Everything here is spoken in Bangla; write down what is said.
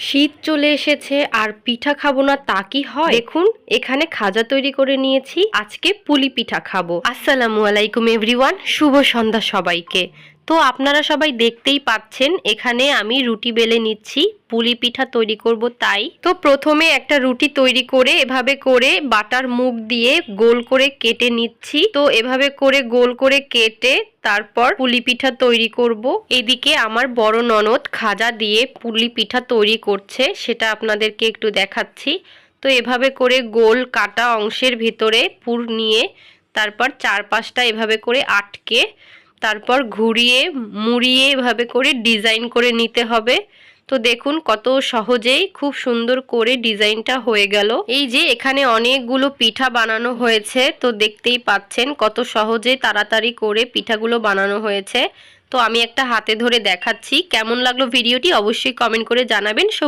শীত চলে এসেছে আর পিঠা খাবো না তা কি হয়? দেখুন এখানে খাজা তৈরি করে নিয়েছি, আজকে পুলি পিঠা খাবো। আসসালামু আলাইকুম এভরিওয়ান, শুভ সন্ধ্যা সবাইকে। তো আপনারা সবাই দেখতেই পাচ্ছেন এখানে আমি রুটি বেলে নিচ্ছি, পুলি পিঠা তৈরি করব তাই। তো প্রথমে একটা রুটি তৈরি করে এভাবে করে বাটার মুখ দিয়ে গোল করে কেটে নিচ্ছি। তো এভাবে করে গোল করে কেটে তারপর পুলি পিঠা তৈরি করব। এদিকে আমার বড় ননদ খাজা দিয়ে পুলি পিঠা তৈরি করছে, সেটা আপনাদেরকে একটু দেখাচ্ছি। তো এভাবে করে গোল কাটা অংশের ভিতরে পুর নিয়ে তারপর চারপাশটা এভাবে করে আটকে তারপর ঘুরিয়ে মুড়িয়ে এভাবে করে ডিজাইন করে নিতে হবে। তো দেখুন কত সহজেই খুব সুন্দর করে ডিজাইনটা হয়ে গেল। এই যে এখানে অনেকগুলো পিঠা বানানো হয়েছে, তো দেখতেই পাচ্ছেন কত সহজে তাড়াতাড়ি করে পিঠাগুলো বানানো হয়েছে। তো আমি একটা হাতে ধরে দেখাচ্ছি, কেমন লাগলো ভিডিওটি অবশ্যই কমেন্ট করে জানাবেন।